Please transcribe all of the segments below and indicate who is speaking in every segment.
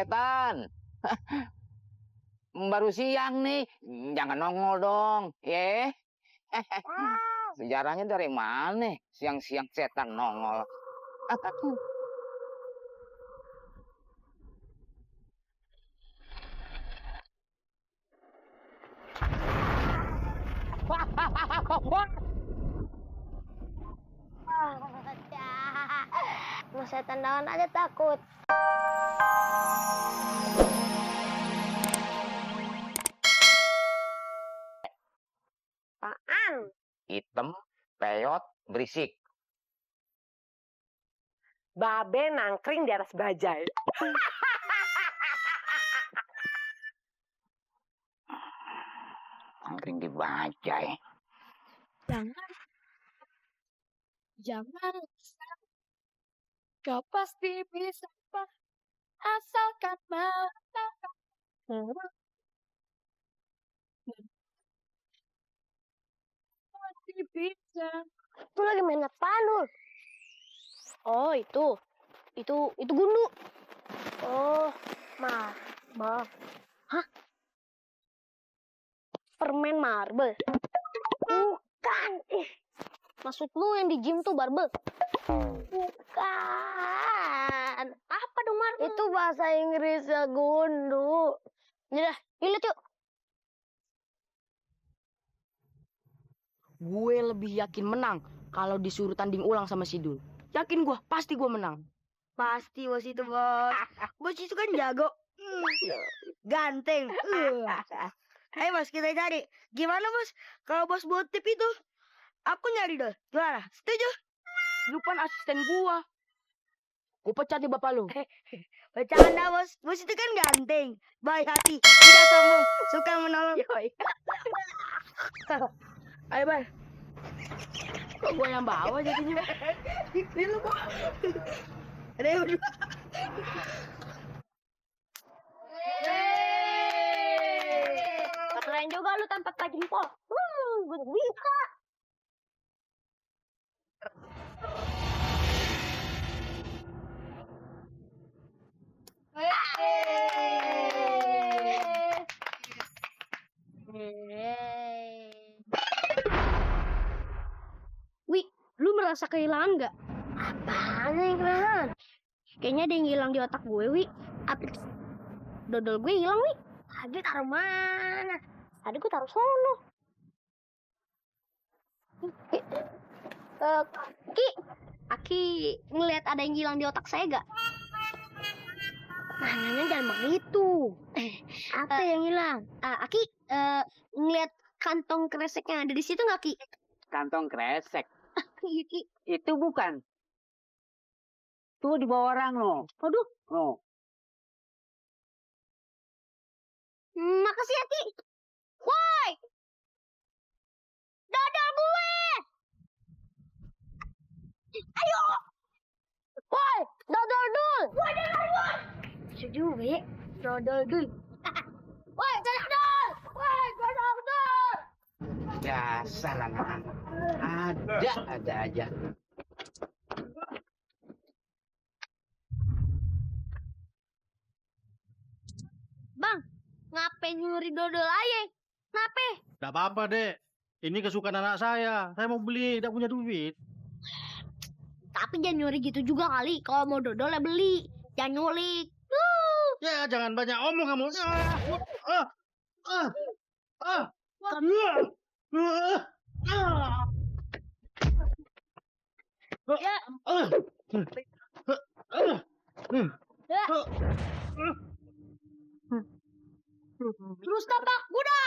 Speaker 1: setan. Baru siang nih, jangan nongol dong, ya. Sejarahnya dari mana? Siang-siang setan nongol.
Speaker 2: Mau setan daun aja takut. Apaan?
Speaker 1: Hitam, peyot, berisik.
Speaker 3: Babe nangkring di atas bajai.
Speaker 1: Nangkring di bajai.
Speaker 4: Jangan, kau pasti bisa, asalkan mau. Pasti bisa.
Speaker 2: Itu lagi main apaan lu? Oh itu gundu. Oh, marble. Hah? Permen marble? Bukan. Maksud lu yang di gym tuh barbel? Bukan. Apa dong marble? Itu bahasa Inggrisnya gundu. Yaudah, lihat yuk.
Speaker 5: Gue lebih yakin menang kalau disuruh tanding ulang sama Sidul. Yakin gue, pasti gue menang.
Speaker 6: Pasti bos itu, bos. Bos itu kan jago. Ganteng. Ayo bos, kita cari. Gimana bos? Kalau bos buat tip itu, aku nyari dong. Gimana? Setuju?
Speaker 5: Lu kan asisten gue. Gue pecat di bapak lu.
Speaker 6: Bercanda bos. Bos itu kan ganteng. Baik hati. Tidak sombong. Suka menolong.
Speaker 5: Ayo, Bay. Kok gue yang bawa jadinya?
Speaker 6: Ini lu kok. Ada yang berdua.
Speaker 2: Keren juga lu tanpa pakai jempol. Gue bisa. Wih, lu merasa kehilangan nggak? Apaan yang kehilangan? Kayaknya ada yang hilang di otak gue, Wi. Apa? Dodol gue hilang, Wi. Tadi taruh mana? Tadi gue taruh sono. Aki ngeliat ada yang hilang di otak saya gak? Nanya jangan begitu. Apa yang hilang? Aki ngeliat kantong kresek yang ada di situ nggak, Ki?
Speaker 1: Kantong kresek.
Speaker 2: Iya, Ki.
Speaker 1: Itu bukan. Tuh di bawah orang loh.
Speaker 2: Waduh,
Speaker 1: Oh.
Speaker 2: makasih ya, Ki. Woi! Dodol gue! Ayo! Woi! Dodol dul! Woi, dodol dul! Setuju, Wi. Dodol dul. Woi, dodol dul! Woi, dodol dul!
Speaker 1: Dasar anak-anak. Ada aja.
Speaker 2: Bang, ngapain nyuri dodol aja? Kenapa?
Speaker 7: Tidak apa-apa, Dek. Ini kesukaan anak saya. Saya mau beli, tidak punya duit.
Speaker 2: Tapi jangan nyuri gitu juga kali. Kalau mau dodol ya beli. Jangan nyulik.
Speaker 7: Ya, jangan banyak omong kamu.
Speaker 2: Terus tapak kuda.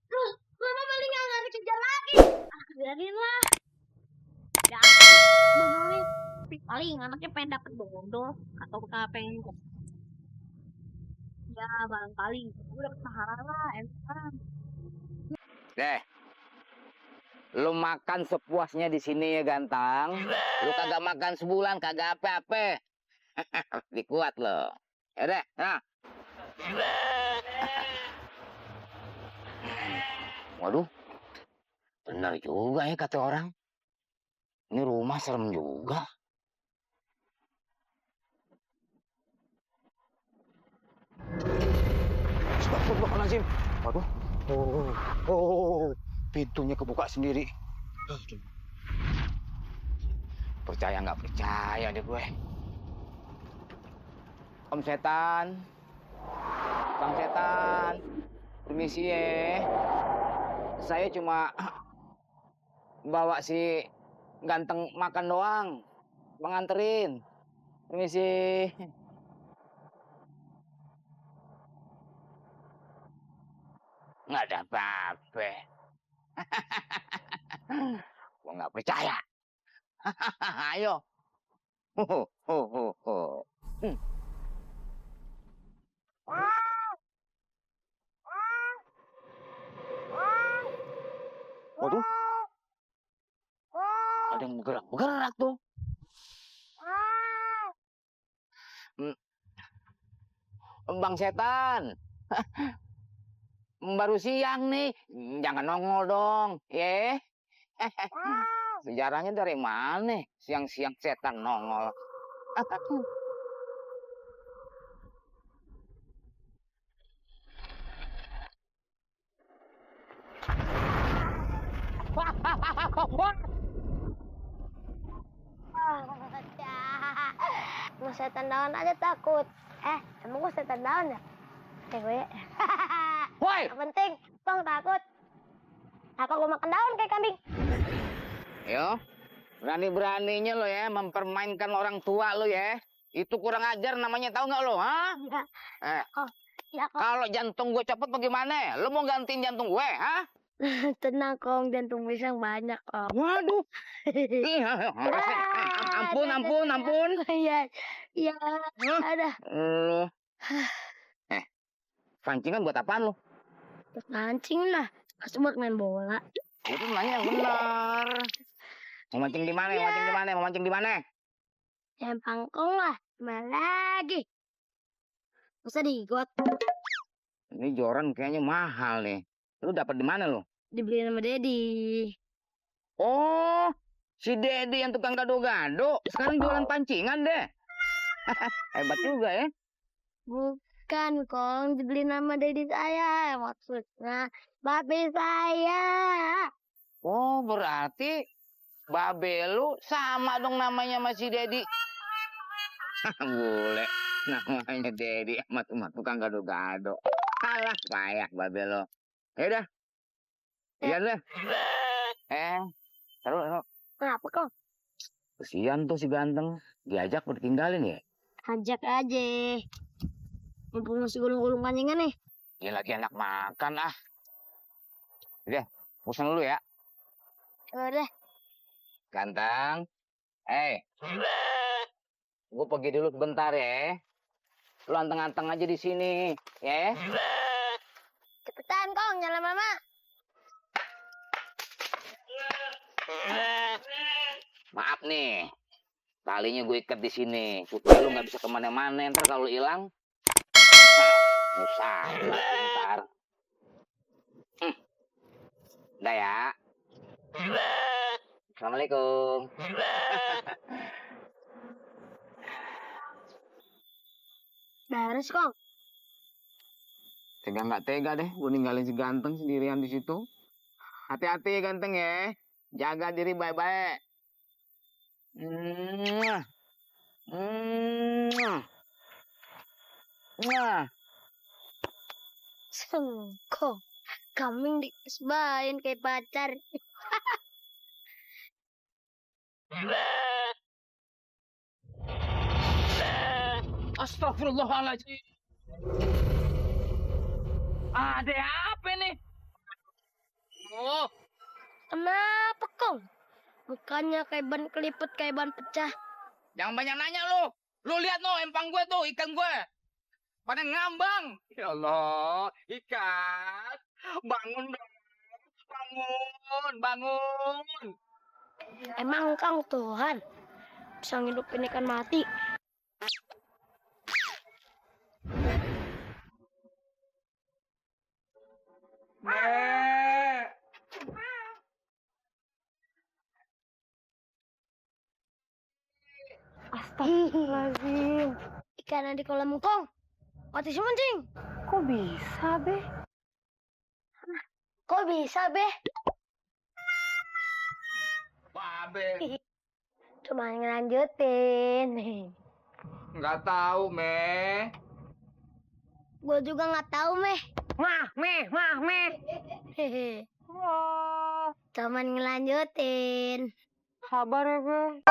Speaker 2: Terus, mama paling nggak dikejar lagi. Biarin lah. Ya, benerin. Paling anaknya pengen dapet dodol atau pengen ya barangkali gue dapet mahal lah enak.
Speaker 1: Deh. Lu makan sepuasnya di sini ya ganteng. Lu kagak makan sebulan kagak apa-apa. Lebih kuat lo. Ya deh, nah. Waduh, benar juga ya kata orang. Ini rumah serem juga. Astagfirullahaladzim. Waduh. Pintunya kebuka sendiri. Aduh. Percaya nggak percaya deh gue. Om setan. Bang setan. Permisi ya. Saya cuma bawa si ganteng makan doang. Menganterin. Permisi. Nggak ada apa-apa. Gua nggak percaya. Ayo. Waduh. Ada yang bergerak tuh. Bang setan. Baru siang nih. Jangan nongol dong, ya. Sejarahnya dari mana? Siang-siang setan nongol.
Speaker 2: Mau setan daun aja takut. Emang gue setan daun ya? Gue.
Speaker 1: Woi,
Speaker 2: Yang penting, bang takut. Apa gue makan daun kayak kambing?
Speaker 1: yo, berani-beraninya lo ya mempermainkan orang tua lo ya. Itu kurang ajar namanya, tahu nggak lo, ha?
Speaker 2: Ya kok.
Speaker 1: Kalau jantung gue copot bagaimana? Lo mau gantiin jantung gue, ha?
Speaker 2: Tenang kong, jantung pisang banyak kong.
Speaker 1: Waduh. Ampun.
Speaker 2: Iya, ada.
Speaker 1: Lo. Pancingan buat apaan lo?
Speaker 2: Mancing lah, kasih buat main bola.
Speaker 1: Itu nanya yang benar. Mau mancing di mana? Mau mancing di mana?
Speaker 2: Yang pangkong lah, main lagi. Masa digot?
Speaker 1: Ini joran kayaknya mahal nih. Lu dapat di mana lo?
Speaker 2: Dibeli sama Dedi.
Speaker 1: Oh, si Dedi yang tukang gado-gado. Sekarang jualan pancingan deh. Hebat juga ya.
Speaker 2: Bukan kong, dibeli nama Dedi saya. Maksudnya, babe saya.
Speaker 1: Oh, berarti babe lu sama dong namanya sama si Dedi. Boleh. Namanya Dedi sama tukang gado-gado. Alah, payah babe lo. Yaudah. Iya deh. Taruh.
Speaker 2: Kenapa kong?
Speaker 1: Kesian tuh si ganteng. Diajak bertinggalin ya.
Speaker 2: Ajak aja. Mumpung masih gulung-gulung pancingan nih.
Speaker 1: Dia lagi enak makan ah. Udah, pesan dulu ya.
Speaker 2: Udah.
Speaker 1: Ganteng. Gue pergi dulu sebentar ya. Lu anteng-anteng aja di sini, ya.
Speaker 2: Cepetan kong, jangan lama-lama.
Speaker 1: Maaf nih. Talinya gue ikat di sini supaya lu nggak bisa kemana-mana. Ntar kalau hilang, usah. Ntar. Udah ya. Assalamualaikum.
Speaker 2: Beres kong.
Speaker 1: Tega nggak tega deh, gue ninggalin si ganteng sendirian di situ. Hati-hati ya ganteng ya. Jaga diri baik-baik.
Speaker 2: Kong, kambing dikesbahin kayak pacar.
Speaker 1: Astagfirullahaladzim. Ada apa nih? Oh,
Speaker 2: Kenapa kong? Bukannya kayak ban kelipet, kayak ban pecah.
Speaker 1: jangan banyak nanya lu. Lu lihat no empang gue tuh, ikan gue. Pada ngambang. Ya Allah, ikan. Bangun dong. Bangun.
Speaker 2: Emang kang Tuhan bisa ngidupin ikan mati?
Speaker 3: Astagfirullahaladzim.
Speaker 2: Ikan di kolam engkong. Mati si mancing.
Speaker 3: Kok bisa, Be?
Speaker 2: Kok bisa, Be?
Speaker 1: Babe,
Speaker 2: Cuma ngelanjutin.
Speaker 1: nggak tahu, Me.
Speaker 2: Gue juga nggak tahu, Meh.
Speaker 3: Meh.
Speaker 2: Hehe.
Speaker 3: Wah,
Speaker 2: Cuman ngelanjutin.
Speaker 3: sabar ya, Be.